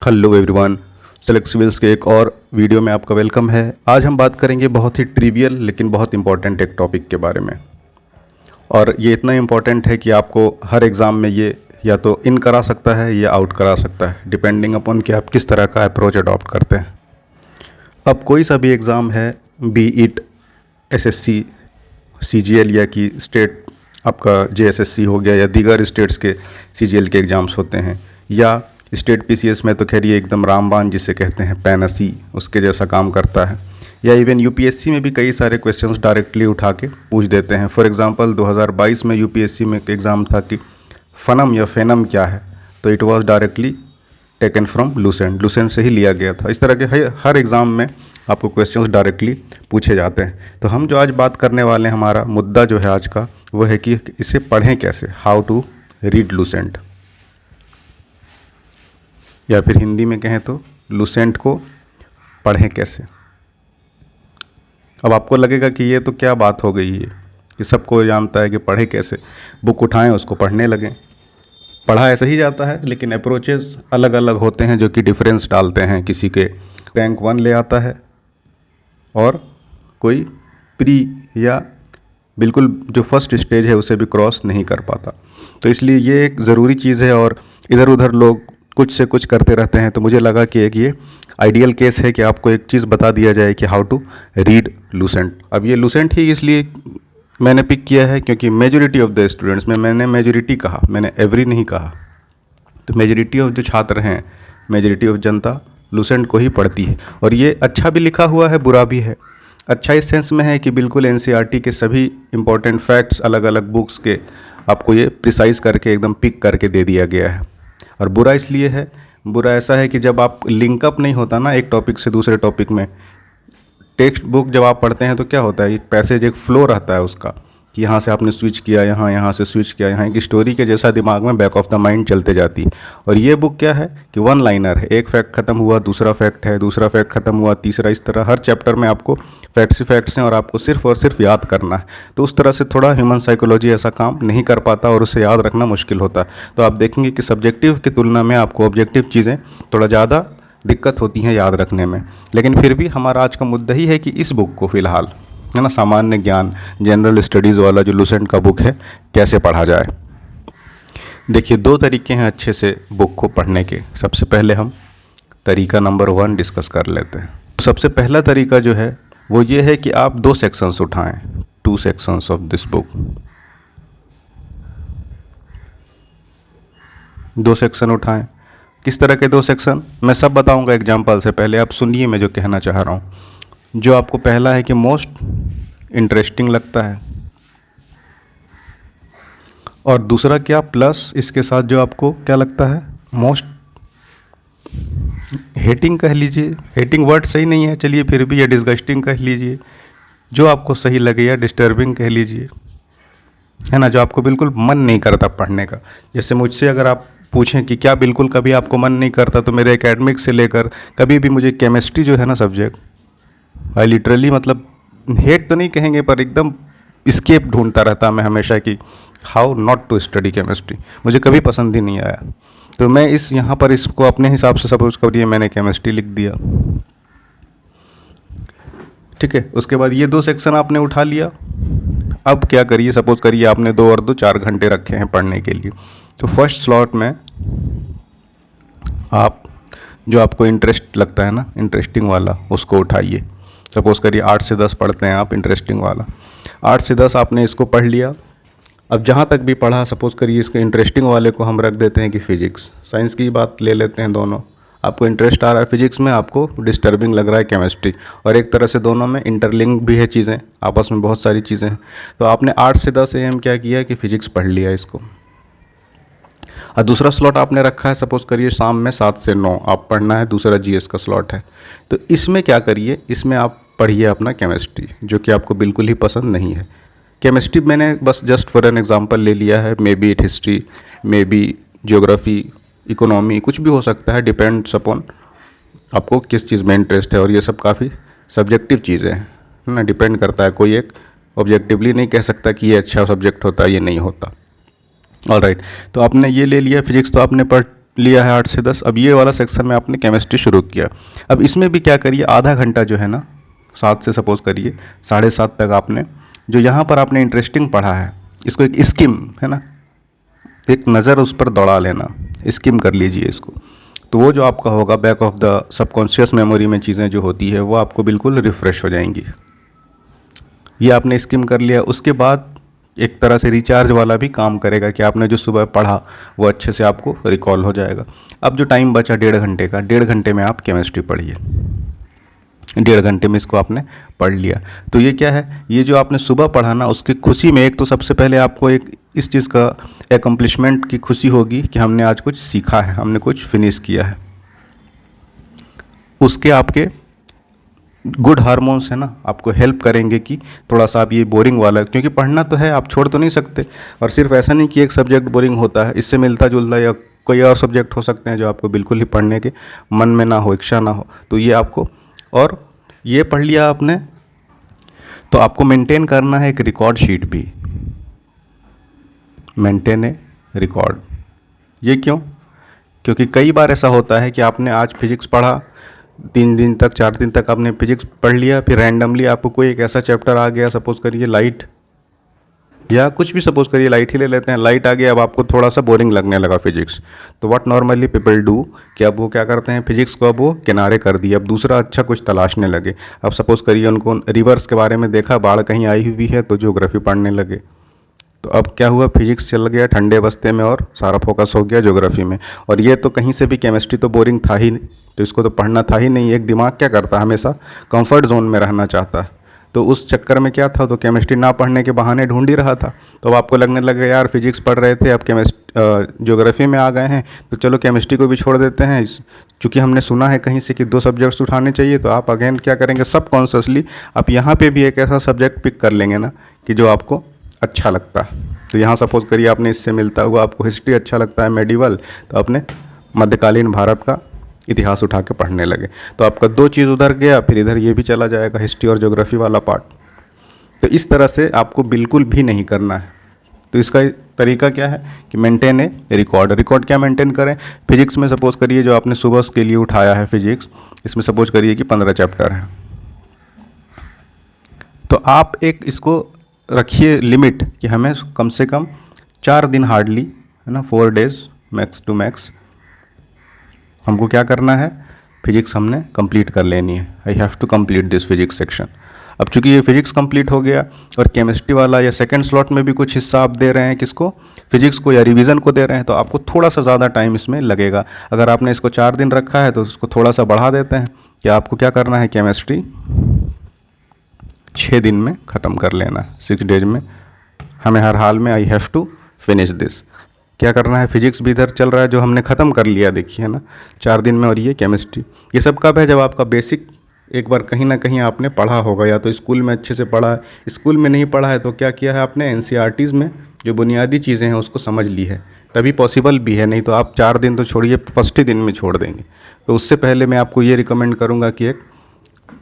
Hello everyone, select civils के एक और वीडियो में आपका वेलकम है। आज हम बात करेंगे बहुत ही ट्रिवियल लेकिन बहुत इंपॉर्टेंट एक टॉपिक के बारे में। और ये इतना इम्पॉर्टेंट है कि आपको हर एग्ज़ाम में ये या तो इन करा सकता है या आउट करा सकता है, डिपेंडिंग अपॉन कि आप किस तरह का अप्रोच अडॉप्ट करते हैं। अब कोई सा भी एग्ज़ाम है, बी इट एसएससी, सीजीएल या कि स्टेट आपका जेएसएससी हो गया या दीगर स्टेट्स के सीजीएल के एग्ज़ाम्स होते हैं, या स्टेट पीसीएस में तो खैर ये एकदम रामबाण जिसे कहते हैं पैनसी, उसके जैसा काम करता है। या इवन यूपीएससी में भी कई सारे क्वेश्चंस डायरेक्टली उठा के पूछ देते हैं। फॉर एग्जांपल 2022 में यूपीएससी में एक एग्ज़ाम था कि फनम या फेनम क्या है, तो it was directly taken from Lucent, Lucent से ही लिया गया था। इस तरह के हर एग्ज़ाम में आपको क्वेश्चंस डायरेक्टली पूछे जाते हैं। तो हम जो आज बात करने वाले हैं, हमारा मुद्दा जो है आज का वो है कि इसे पढ़ें कैसे, हाउ टू रीड लूसेंट, या फिर हिंदी में कहें तो लूसेंट को पढ़ें कैसे। अब आपको लगेगा कि ये तो क्या बात हो गई है कि सबको जानता है कि पढ़े कैसे, बुक उठाएं उसको पढ़ने लगें। पढ़ा ऐसे ही जाता है, लेकिन अप्रोचेस अलग अलग होते हैं जो कि डिफरेंस डालते हैं। किसी के रैंक 1 ले आता है और कोई प्री या बिल्कुल जो फर्स्ट स्टेज है उसे भी क्रॉस नहीं कर पाता। तो इसलिए ये एक ज़रूरी चीज़ है और इधर उधर लोग कुछ से कुछ करते रहते हैं। तो मुझे लगा कि एक ये आइडियल केस है कि आपको एक चीज़ बता दिया जाए कि हाउ टू रीड लूसेंट। अब ये लूसेंट ही इसलिए मैंने पिक किया है क्योंकि मेजॉरिटी ऑफ द स्टूडेंट्स में, मैंने मेजॉरिटी कहा, मैंने एवरी नहीं कहा, तो मेजॉरिटी ऑफ जो छात्र हैं, मेजॉरिटी ऑफ जनता लूसेंट को ही पढ़ती है। और ये अच्छा भी लिखा हुआ है, बुरा भी है। अच्छा इस सेंस में है कि बिल्कुल एनसीईआरटी के सभी इंपॉर्टेंट फैक्ट्स अलग अलग बुक्स के आपको ये प्रिसाइज करके एकदम पिक करके दे दिया गया है। और बुरा इसलिए है, बुरा ऐसा है कि जब आप लिंकअप नहीं होता ना एक टॉपिक से दूसरे टॉपिक में, टेक्स्ट बुक जब आप पढ़ते हैं तो क्या होता है, एक पैसेज, एक फ्लो रहता है उसका कि यहाँ से आपने स्विच किया, यहाँ से स्विच किया, यहाँ एक स्टोरी के जैसा दिमाग में बैक ऑफ द माइंड चलते जाती है। और ये बुक क्या है कि वन लाइनर है, एक फैक्ट खत्म हुआ, दूसरा फैक्ट है, दूसरा फैक्ट खत्म हुआ, तीसरा, इस तरह हर चैप्टर में आपको फैक्ट्स ही फैक्ट्स हैं और आपको सिर्फ और सिर्फ याद करना है। तो उस तरह से थोड़ा ह्यूमन साइकोलॉजी ऐसा काम नहीं कर पाता और उसे याद रखना मुश्किल होता है। तो आप देखेंगे कि सब्जेक्टिव की तुलना में आपको ऑब्जेक्टिव चीज़ें थोड़ा ज़्यादा दिक्कत होती हैं याद रखने में। लेकिन फिर भी हमारा आज का मुद्दा ही है कि इस बुक को फ़िलहाल, है ना, सामान्य ज्ञान, जनरल स्टडीज़ वाला जो लूसेंट का बुक है, कैसे पढ़ा जाए। देखिए, दो तरीके हैं अच्छे से बुक को पढ़ने के। सबसे पहले हम तरीका नंबर 1 डिस्कस कर लेते हैं। सबसे पहला तरीका जो है वो ये है कि आप 2 सेक्शंस उठाएं, 2 sections of this book. 2 section उठाएं। किस तरह के 2 सेक्शन, मैं सब बताऊंगा एग्जाम्पल से। पहले आप सुनिए मैं जो कहना चाह रहा हूँ। जो आपको पहला है कि मोस्ट इंटरेस्टिंग लगता है, और दूसरा क्या, प्लस इसके साथ जो आपको क्या लगता है, मोस्ट हेटिंग कह लीजिए, हेटिंग वर्ड सही नहीं है चलिए फिर भी, या डिस्गस्टिंग कह लीजिए, जो आपको सही लगे, या डिस्टर्बिंग कह लीजिए, है ना, जो आपको बिल्कुल मन नहीं करता पढ़ने का। जैसे मुझसे अगर आप पूछें कि क्या बिल्कुल कभी आपको मन नहीं करता, तो मेरे एकेडमिक से लेकर कभी भी मुझे केमिस्ट्री जो है ना सब्जेक्ट, आई लिटरली, मतलब हेट तो नहीं कहेंगे पर एकदम स्केप ढूंढता रहता मैं हमेशा कि how not to study chemistry, मुझे कभी पसंद ही नहीं आया। तो मैं इस यहाँ पर इसको अपने हिसाब से सपोज करिए मैंने केमिस्ट्री लिख दिया, ठीक है। उसके बाद ये 2 सेक्शन आपने उठा लिया। अब क्या करिए, सपोज करिए आपने 2 और 2 4 घंटे रखे हैं पढ़ने के लिए। तो फर्स्ट स्लॉट में आप जो आपको इंटरेस्ट लगता है ना, इंटरेस्टिंग वाला, उसको उठाइए। सपोज़ करिए 8 से 10 पढ़ते हैं आप, इंटरेस्टिंग वाला 8 से 10 आपने इसको पढ़ लिया। अब जहाँ तक भी पढ़ा, सपोज़ करिए इसके इंटरेस्टिंग वाले को हम रख देते हैं कि फ़िज़िक्स, साइंस की बात ले लेते हैं दोनों। आपको इंटरेस्ट आ रहा है फिज़िक्स में, आपको डिस्टर्बिंग लग रहा है केमिस्ट्री, और एक तरह से दोनों में इंटरलिंक भी है चीज़ें, आपस में बहुत सारी चीज़ें हैं। तो आपने 8 से 10 AM क्या किया कि फ़िज़िक्स पढ़ लिया इसको। और दूसरा स्लॉट आपने रखा है, सपोज़ करिए शाम में 7 से 9 आप पढ़ना है, दूसरा जीएस का स्लॉट है। तो इसमें क्या करिए, इसमें आप पढ़िए अपना केमिस्ट्री, जो कि आपको बिल्कुल ही पसंद नहीं है। केमिस्ट्री मैंने बस जस्ट फॉर एन एग्जांपल ले लिया है, may be it history, may be geography, economy, कुछ भी हो सकता है, डिपेंड्स अपॉन आपको किस चीज़ में इंटरेस्ट है। और ये सब काफ़ी सब्जेक्टिव चीज़ें हैं ना, डिपेंड करता है, कोई एक ऑब्जेक्टिवली नहीं कह सकता कि ये अच्छा सब्जेक्ट होता है, ये नहीं होता। ऑलराइट, तो आपने ये ले लिया फिजिक्स, तो आपने पढ़ लिया है 8 से 10, अब ये वाला सेक्शन में आपने केमिस्ट्री शुरू किया। अब इसमें भी क्या करिए, आधा घंटा जो है ना 7 से सपोज़ करिए 7:30 तक आपने जो यहाँ पर आपने इंटरेस्टिंग पढ़ा है इसको एक स्किम है ना, एक नज़र उस पर दौड़ा लेना, स्किम कर लीजिए इसको। तो वो जो आपका होगा back of the subconscious memory में चीज़ें जो होती है वो आपको बिल्कुल रिफ़्रेश हो जाएंगी। ये आपने स्किम कर लिया, उसके बाद एक तरह से रिचार्ज वाला भी काम करेगा कि आपने जो सुबह पढ़ा वो अच्छे से आपको रिकॉल हो जाएगा। अब जो टाइम बचा 1.5 घंटे का, 1.5 घंटे में आप केमिस्ट्री पढ़िए। 1.5 घंटे में इसको आपने पढ़ लिया। तो ये क्या है, ये जो आपने सुबह पढ़ा ना उसकी खुशी में एक तो सबसे पहले आपको एक इस चीज़ का एकम्प्लिशमेंट की खुशी होगी कि हमने आज कुछ सीखा है, हमने कुछ फिनिश किया है। उसके आपके गुड हार्मोन्स है ना आपको हेल्प करेंगे कि थोड़ा सा आप ये बोरिंग वाला, क्योंकि पढ़ना तो है, आप छोड़ तो नहीं सकते। और सिर्फ ऐसा नहीं कि एक सब्जेक्ट बोरिंग होता है, इससे मिलता जुलता या कोई और सब्जेक्ट हो सकते हैं जो आपको बिल्कुल ही पढ़ने के मन में ना हो, इच्छा ना हो। तो ये आपको, और ये पढ़ लिया आपने तो आपको मेंटेन करना है एक रिकॉर्ड शीट भी, मेंटेन ए रिकॉर्ड। ये क्यों? क्योंकि कई बार ऐसा होता है कि आपने आज फिजिक्स पढ़ा, 3 दिन तक 4 दिन तक आपने फिजिक्स पढ़ लिया, फिर रैंडमली आपको कोई एक ऐसा चैप्टर आ गया, सपोज़ करिए लाइट या कुछ भी, सपोज़ करिए लाइट ही ले लेते हैं, लाइट आ गया, अब आपको थोड़ा सा बोरिंग लगने लगा फिजिक्स। तो व्हाट नॉर्मली पीपल डू कि अब वो क्या करते हैं, फिजिक्स को अब वो किनारे कर दिए, अब दूसरा अच्छा कुछ तलाशने लगे। अब सपोज़ करिए उनको रिवर्स के बारे में देखा, बाढ़ कहीं आई हुई है तो ज्योग्राफी पढ़ने लगे। तो अब क्या हुआ, फिजिक्स चल गया ठंडे बस्ते में और सारा फोकस हो गया ज्योग्राफी में। और ये तो कहीं से भी, केमिस्ट्री तो बोरिंग था ही नहीं, तो इसको तो पढ़ना था ही नहीं। एक दिमाग क्या करता है, हमेशा कंफर्ट जोन में रहना चाहता है। तो उस चक्कर में क्या था, तो केमिस्ट्री ना पढ़ने के बहाने ढूंढ ही रहा था। तो अब आपको लगने लगा यार फिजिक्स पढ़ रहे थे, अब ज्योग्राफी में आ गए हैं तो चलो केमिस्ट्री को भी छोड़ देते हैं, चूँकि हमने सुना है कहीं से कि 2 सब्जेक्ट्स उठाने चाहिए। तो आप अगेन क्या करेंगे, सब कॉन्शियसली आप यहाँ पे भी एक ऐसा सब्जेक्ट पिक कर लेंगे ना कि जो आपको अच्छा लगता है। तो यहाँ सपोज़ करिए आपने इससे मिलता हुआ आपको हिस्ट्री अच्छा लगता है, मेडिवल, तो आपने मध्यकालीन भारत का इतिहास उठा के पढ़ने लगे। तो आपका 2 चीज़ उधर गया, फिर इधर ये भी चला जाएगा, हिस्ट्री और ज्योग्राफी वाला पार्ट। तो इस तरह से आपको बिल्कुल भी नहीं करना है। तो इसका तरीका क्या है कि मेंटेन ए रिकॉर्ड। रिकॉर्ड क्या मेंटेन करें, फिजिक्स में सपोज़ करिए जो आपने सुबह के लिए उठाया है फिजिक्स, इसमें सपोज़ करिए कि 15 चैप्टर है, तो आप एक इसको रखिए लिमिट कि हमें कम से कम 4 दिन हार्डली है ना, 4 डेज मैक्स टू मैक्स हमको क्या करना है, फिजिक्स हमने कंप्लीट कर लेनी है। I have to complete this physics section. अब चूंकि ये फिजिक्स कंप्लीट हो गया और केमिस्ट्री वाला या सेकंड स्लॉट में भी कुछ हिस्सा आप दे रहे हैं, किसको, फिजिक्स को या रिवीजन को दे रहे हैं, तो आपको थोड़ा सा ज़्यादा टाइम इसमें लगेगा। अगर आपने इसको 4 दिन रखा है तो इसको थोड़ा सा बढ़ा देते हैं कि आपको क्या करना है, केमिस्ट्री 6 दिन में ख़त्म कर लेना, 6 डेज में हमें हर हाल में I have to finish this. क्या करना है, फिजिक्स भी इधर चल रहा है जो हमने ख़त्म कर लिया, देखिए ना 4 दिन में, और ये केमिस्ट्री। ये सब कब है, जब आपका बेसिक एक बार कहीं ना कहीं आपने पढ़ा होगा, या तो स्कूल में अच्छे से पढ़ा है, स्कूल में नहीं पढ़ा है तो क्या किया है आपने, एनसीईआरटीज़ में जो बुनियादी चीज़ें हैं उसको समझ ली है, तभी पॉसिबल भी है। नहीं तो आप 4 दिन तो छोड़िए, फर्स्ट ही दिन में छोड़ देंगे। तो उससे पहले मैं आपको ये रिकमेंड करूँगा कि एक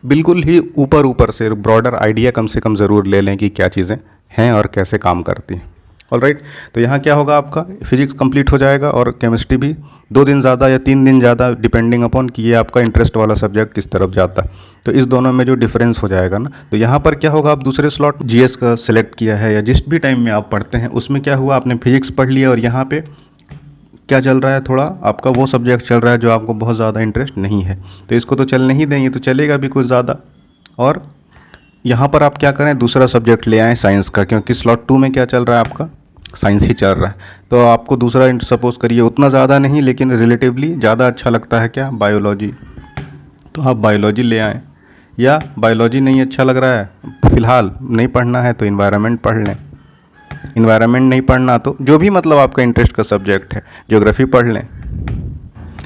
बिल्कुल ही ऊपर से ब्रॉडर आइडिया कम से कम ज़रूर ले लें कि क्या चीज़ें हैं और कैसे काम करती हैं। ऑलराइट, तो यहाँ क्या होगा, आपका फिजिक्स कंप्लीट हो जाएगा और केमिस्ट्री भी 2 दिन ज़्यादा या 3 दिन ज़्यादा, डिपेंडिंग अपॉन कि ये आपका इंटरेस्ट वाला सब्जेक्ट किस तरफ जाता है। तो इस दोनों में जो डिफरेंस हो जाएगा ना, तो यहाँ पर क्या होगा, आप दूसरे स्लॉट जीएस का सिलेक्ट किया है या जिस भी टाइम में आप पढ़ते हैं उसमें क्या हुआ, आपने फिजिक्स पढ़ लिया और यहाँ पर क्या चल रहा है, थोड़ा आपका वो सब्जेक्ट चल रहा है जो आपको बहुत ज़्यादा इंटरेस्ट नहीं है, तो इसको तो चलने ही देंगे, तो चलेगा भी कुछ ज़्यादा। और यहाँ पर आप क्या करें, दूसरा सब्जेक्ट ले आएँ साइंस का, क्योंकि स्लॉट 2 में क्या चल रहा है, आपका साइंस ही चल रहा है। तो आपको दूसरा सपोज़ करिए उतना ज़्यादा नहीं, लेकिन रिलेटिवली ज़्यादा अच्छा लगता है क्या, बायोलॉजी, तो आप बायोलॉजी ले आएँ। या बायोलॉजी नहीं अच्छा लग रहा है, फ़िलहाल नहीं पढ़ना है तो इन्वायरमेंट पढ़ लें। इन्वायरमेंट नहीं पढ़ना तो जो भी मतलब आपका इंटरेस्ट का सब्जेक्ट है, ज्योग्राफी पढ़ लें।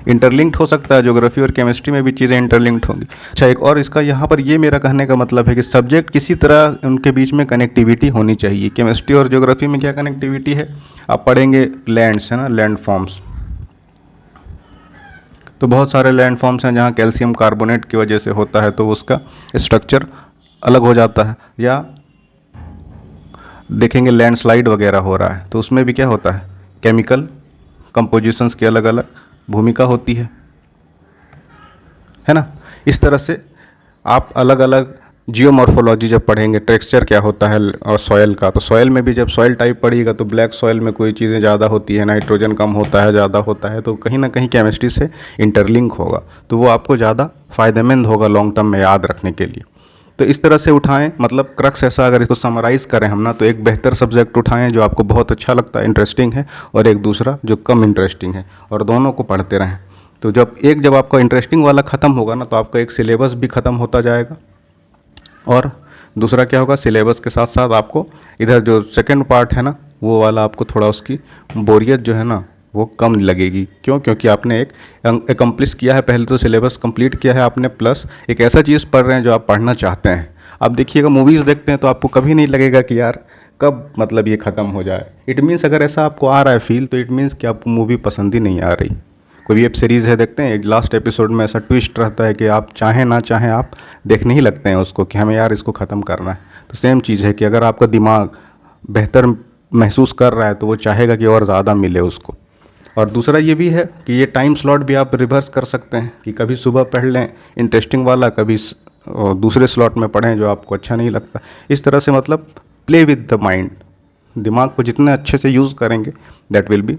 इंटरलिंक्ड हो सकता है, ज्योग्राफी और केमिस्ट्री में भी चीज़ें इंटरलिंक्ड होंगी। अच्छा, एक और इसका यहाँ पर ये मेरा कहने का मतलब है कि सब्जेक्ट किसी तरह उनके बीच में कनेक्टिविटी होनी चाहिए। केमिस्ट्री और ज्योग्राफी में क्या कनेक्टिविटी है, आप पढ़ेंगे लैंड्स, है ना, लैंड फॉर्म्स, तो बहुत सारे लैंड फॉर्म्स हैं जहाँ कैल्शियम कार्बोनेट की वजह से होता है, तो उसका स्ट्रक्चर अलग हो जाता है। या देखेंगे लैंडस्लाइड वगैरह हो रहा है, तो उसमें भी क्या होता है, केमिकल कंपोजिशंस के अलग अलग भूमिका होती है ना। इस तरह से आप अलग अलग जियोमॉर्फोलॉजी जब पढ़ेंगे, टेक्सचर क्या होता है और सॉयल का, तो सॉयल में भी जब सॉयल टाइप पढ़िएगा तो ब्लैक सॉयल में कोई चीज़ें ज़्यादा होती है, नाइट्रोजन कम होता है, ज़्यादा होता है, तो कहीं ना कहीं केमिस्ट्री से इंटरलिंक होगा, तो वो आपको ज़्यादा फ़ायदेमंद होगा लॉन्ग टर्म में याद रखने के लिए। तो इस तरह से उठाएं, मतलब क्रक्स ऐसा अगर इसको समराइज़ करें हम ना, तो एक बेहतर सब्जेक्ट उठाएं जो आपको बहुत अच्छा लगता है, इंटरेस्टिंग है, और एक दूसरा जो कम इंटरेस्टिंग है, और दोनों को पढ़ते रहें। तो जब आपका इंटरेस्टिंग वाला ख़त्म होगा ना, तो आपका एक सिलेबस भी ख़त्म होता जाएगा, और दूसरा क्या होगा, सिलेबस के साथ साथ आपको इधर जो सेकंड पार्ट है ना, वो वाला आपको थोड़ा उसकी बोरियत जो है ना वो कम लगेगी। क्यों? क्योंकि आपने एक एकम्प्लिश किया है, पहले तो सिलेबस कंप्लीट किया है आपने, प्लस एक ऐसा चीज़ पढ़ रहे हैं जो आप पढ़ना चाहते हैं। आप देखिएगा मूवीज़ देखते हैं तो आपको कभी नहीं लगेगा कि यार कब मतलब ये ख़त्म हो जाए। इट मीन्स अगर ऐसा आपको आ रहा है फील, तो इट मीन्स कि आपको मूवी पसंद ही नहीं आ रही। कोई भी वेब सीरीज़ है, देखते हैं एक लास्ट एपिसोड में ऐसा ट्विस्ट रहता है कि आप चाहें ना चाहें आप देखने ही लगते हैं उसको, कि हमें यार इसको ख़त्म करना है। तो सेम चीज़ है कि अगर आपका दिमाग बेहतर महसूस कर रहा है तो वो चाहेगा कि और ज़्यादा मिले उसको। और दूसरा ये भी है कि ये टाइम स्लॉट भी आप रिवर्स कर सकते हैं कि कभी सुबह पढ़ लें इंटरेस्टिंग वाला, कभी दूसरे स्लॉट में पढ़ें जो आपको अच्छा नहीं लगता। इस तरह से मतलब प्ले विद द माइंड, दिमाग को जितने अच्छे से यूज़ करेंगे that will be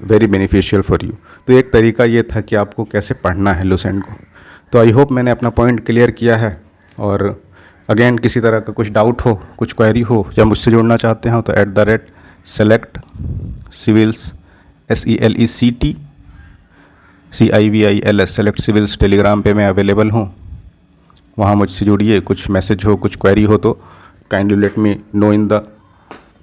very beneficial for you. तो एक तरीका ये था कि आपको कैसे पढ़ना है लुसेंट को। तो आई होप मैंने अपना पॉइंट क्लियर किया है। और अगेन किसी तरह का कुछ डाउट हो, कुछ क्वेरी हो, या मुझसे जुड़ना चाहते हो तो @select civils SELECT CIVILS select civils Telegram पे मैं अवेलेबल हूँ, वहाँ मुझसे जुड़िए। कुछ मैसेज हो, कुछ क्वेरी हो तो kindly let me know in the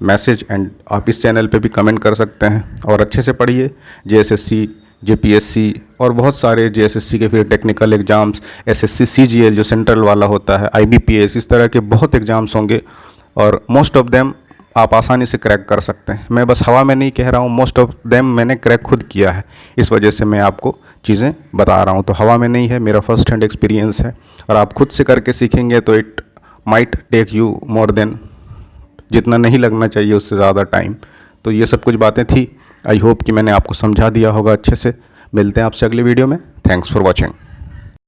message. And आप इस चैनल पे भी कमेंट कर सकते हैं। और अच्छे से पढ़िए, JSSC JPSC और बहुत सारे JSSC के फिर टेक्निकल एग्ज़ाम्स, SSC CGL जो सेंट्रल वाला होता है, IBPS, इस तरह के बहुत एग्ज़ाम्स होंगे और मोस्ट ऑफ देम आप आसानी से क्रैक कर सकते हैं। मैं बस हवा में नहीं कह रहा हूँ, मोस्ट ऑफ देम मैंने क्रैक खुद किया है, इस वजह से मैं आपको चीज़ें बता रहा हूँ। तो हवा में नहीं है, मेरा फर्स्ट हैंड एक्सपीरियंस है। और आप खुद से करके सीखेंगे तो it might take you more than, जितना नहीं लगना चाहिए उससे ज़्यादा टाइम। तो ये सब कुछ बातें थी। आई होप कि मैंने आपको समझा दिया होगा अच्छे से। मिलते हैं आपसे अगली वीडियो में। Thanks for watching.